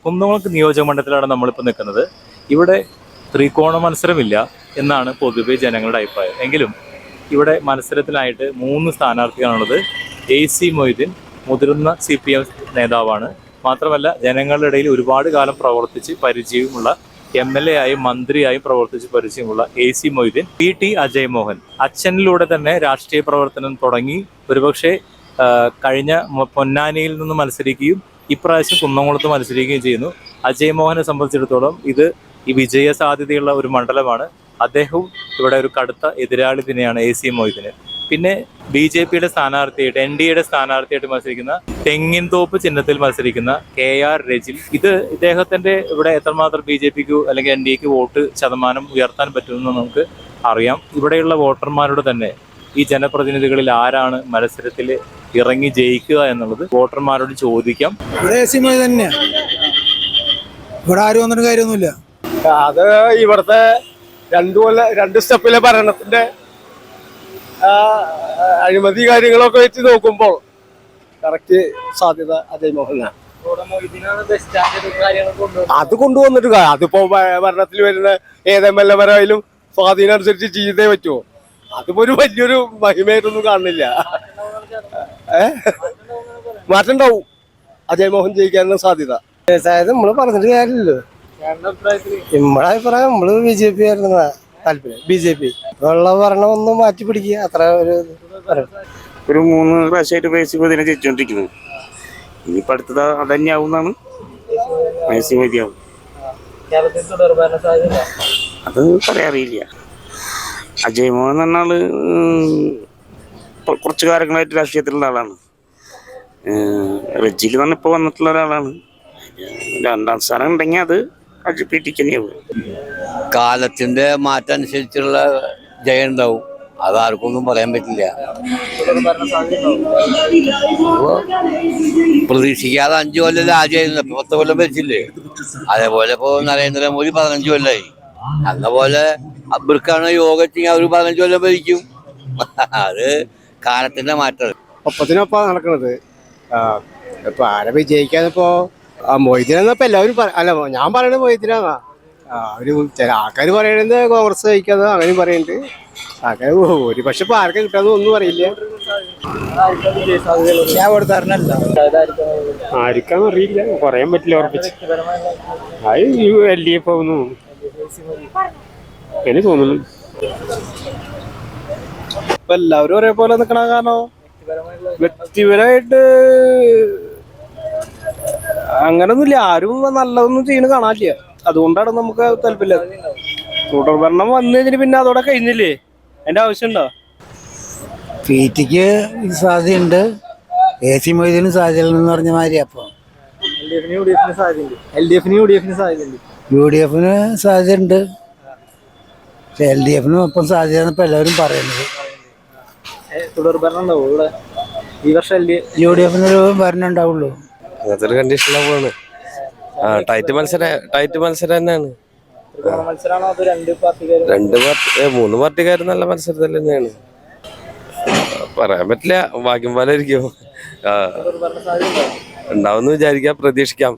കുന്നംകുളം നിയോജക മണ്ഡലത്തിലാണ് നമ്മളിപ്പോൾ നിൽക്കുന്നത്. ഇവിടെ ത്രികോണ മത്സരമില്ല എന്നാണ് പൊതുവെ ജനങ്ങളുടെ അഭിപ്രായം. എങ്കിലും ഇവിടെ മത്സരത്തിനായിട്ട് 3 സ്ഥാനാർത്ഥികളാണുള്ളത്. AC മൊയ്തീൻ മുതിർന്ന CPM നേതാവാണ്. മാത്രമല്ല ജനങ്ങളുടെ ഇടയിൽ ഒരുപാട് കാലം പ്രവർത്തിച്ച് പരിചയമുള്ള MLA ആയും മന്ത്രിയായും പ്രവർത്തിച്ച് പരിചയമുള്ള AC മൊയ്തീൻ, PT അജയ് മോഹൻ. അച്ഛനിലൂടെ തന്നെ രാഷ്ട്രീയ പ്രവർത്തനം തുടങ്ങി. ഒരുപക്ഷെ കഴിഞ്ഞ പൊന്നാനിയിൽ നിന്ന് മത്സരിക്കുകയും ഇപ്രാവശ്യം കുന്നംകുളത്ത് മത്സരിക്കുകയും ചെയ്യുന്നു. അജയ് മോഹനെ സംബന്ധിച്ചിടത്തോളം ഇത് ഈ വിജയ സാധ്യതയുള്ള ഒരു മണ്ഡലമാണ്. അദ്ദേഹവും ഇവിടെ ഒരു കടുത്ത എതിരാളി തന്നെയാണ് AC മൊയ്തീന്. പിന്നെ BJPയുടെ സ്ഥാനാർത്ഥിയായിട്ട് NDAയുടെ സ്ഥാനാർത്ഥിയായിട്ട് മത്സരിക്കുന്ന തെങ്ങിൻതോപ്പ് ചിഹ്നത്തിൽ മത്സരിക്കുന്ന KR രജിൽ. ഇദ്ദേഹത്തിന്റെ ഇവിടെ എത്രമാത്രം BJPക്ക് അല്ലെങ്കിൽ NDAക്ക് വോട്ട് ശതമാനം ഉയർത്താൻ പറ്റുമെന്ന് നമുക്ക് അറിയാം. ഇവിടെയുള്ള വോട്ടർമാരോട് തന്നെ ഈ ജനപ്രതിനിധികളിൽ ആരാണ് മത്സരത്തിൽ ഇറങ്ങി ജയിക്കുക എന്നുള്ളത് വോട്ടർമാരോട് ചോദിക്കാം. ഇവിടെ ആരും വന്നിട്ട് കാര്യമൊന്നുമില്ല. അത് ഇവിടുത്തെ 2 സ്റ്റെപ്പിലെ ഭരണത്തിന്റെ അഴിമതി കാര്യങ്ങളൊക്കെ വെച്ച് നോക്കുമ്പോൾ കറക്റ്റ് സാധ്യത അജയ് മോഹനാണ്. അത് കൊണ്ടുവന്നിട്ട് അതിപ്പോ ഭരണത്തിൽ വരുന്ന ഏത് MLA വരായാലും സ്വാധീനം അനുസരിച്ച് ചെയ്തേ പറ്റുമോ? അതിപ്പോ ഒരു വലിയൊരു മഹിമയായിട്ടൊന്നും കാണുന്നില്ല. മാറ്റം ഉണ്ടാവും. അജയ് മോഹൻ ജയിക്കാനുള്ള സാധ്യത. നമ്മള് പറഞ്ഞിട്ട് കാര്യമില്ലല്ലോ. നമ്മുടെ അഭിപ്രായം നമ്മള് BJP ആയിരുന്നു താല്പര്യം. BJP ഉള്ള ഭരണം ഒന്ന് മാറ്റി പിടിക്കുക, അത്ര ഒരു 3 പ്രാവശ്യമായിട്ട് AC മൊയ്തീനെ ജയിച്ചോണ്ടിരിക്കുന്നത്. ഇനിയിപ്പോ അടുത്തത് അതന്നെയാവും എന്നാണ്. AC മതിയാവും. അത് പറയാറിയില്ല. അജയ് മോഹൻ എന്ന ആള് കുറച്ചു കാലങ്ങളായിട്ട് രാഷ്ട്രീയത്തിലുള്ള ആളാണ്. റജിൽ തന്നെ ഇപ്പൊ വന്നിട്ടുള്ള ഒരാളാണ്. 2ാം സ്ഥാനം ഉണ്ടെങ്കിൽ അത് PT തന്നെയാവും. കാലത്തിന്റെ മാറ്റം അനുസരിച്ചുള്ള ജയം ഉണ്ടാവും. അതാർക്കൊന്നും പറയാൻ പറ്റില്ല. പ്രതീക്ഷിക്കാതെ 5 കൊല്ലം രാജ്യമായിരുന്നു, 10 കൊല്ലം ഭരിച്ചില്ലേ. അതേപോലെ ഇപ്പൊ നരേന്ദ്രമോദി 15 കൊല്ലമായി. അതുപോലെ അവർക്കാണ് യോഗത്തിന് അവർ 15 കൊല്ലം ഭരിക്കും. അത് കാലത്തിന്റെ മാറ്റം. ഒപ്പത്തിനൊപ്പം നടക്കണത്. ഇപ്പൊ ആരെ വിജയിക്കാന്നിപ്പോ മൊയ്തീനെന്നപ്പോ എല്ലാവരും അല്ല, ഞാൻ പറയണത് മൊയ്തീനാ. ചില ആൾക്കാർ പറയണത് കോൺഗ്രസ് ജയിക്കാന്ന് അങ്ങനെയും പറയുന്നുണ്ട്. അങ്ങനെ ഒരു പക്ഷെ ഇപ്പൊ ആർക്കും കിട്ടാന്ന് ഒന്നും അറിയില്ല. ഞാൻ ഇവിടെ തരണല്ല. ആർക്കാന്ന് അറിയില്ല, പറയാൻ പറ്റില്ല ഉറപ്പിച്ച്. അത് LDF ആവുന്നു എനിക്ക് തോന്നുന്നു. ഇപ്പൊ എല്ലാവരും ഒരേപോലെ നിക്കണ കാരണം വ്യക്തിപരമായിട്ട് അങ്ങനൊന്നുമില്ല. ആരും നല്ലതൊന്നും ചെയ്യുന്ന കാണാനില്ല. അതുകൊണ്ടാണ് നമുക്ക് താല്പര്യം. തുടർ ഭരണം വന്നതിന് പിന്നെ അതോടെ കഴിഞ്ഞില്ലേ, അതിന്റെ ആവശ്യമുണ്ടോ? PTക്ക് സാധ്യതയുണ്ട്, AC മൊയ്തീനും സാധ്യതയെന്ന് പറഞ്ഞ മാതിരി. അപ്പൊ LDFന് സാധ്യതയുണ്ട്. UDFന് സാധ്യതയുണ്ട്. പക്ഷെ LDFനും ഒപ്പം സാധ്യത ഇപ്പൊ എല്ലാവരും പറയുന്നത്. തുടർ ഭരണം ഉണ്ടാവും ഇവിടെ ഈ വർഷം. UDFനൊരു ഭരണം ഉണ്ടാവുള്ളൂ. അങ്ങനത്തെ ഒരു കണ്ടീഷനിലാണ്. ടൈറ്റ് മത്സരം തന്നെയാണ്. 3 പാർട്ടിക്കാർ നല്ല മത്സരത്തിൽ തന്നെയാണ്. പറയാൻ പറ്റില്ല, ഭാഗ്യം പോലെ ഇരിക്കും. ഉണ്ടാവുമെന്ന് വിചാരിക്കാം, പ്രതീക്ഷിക്കാം.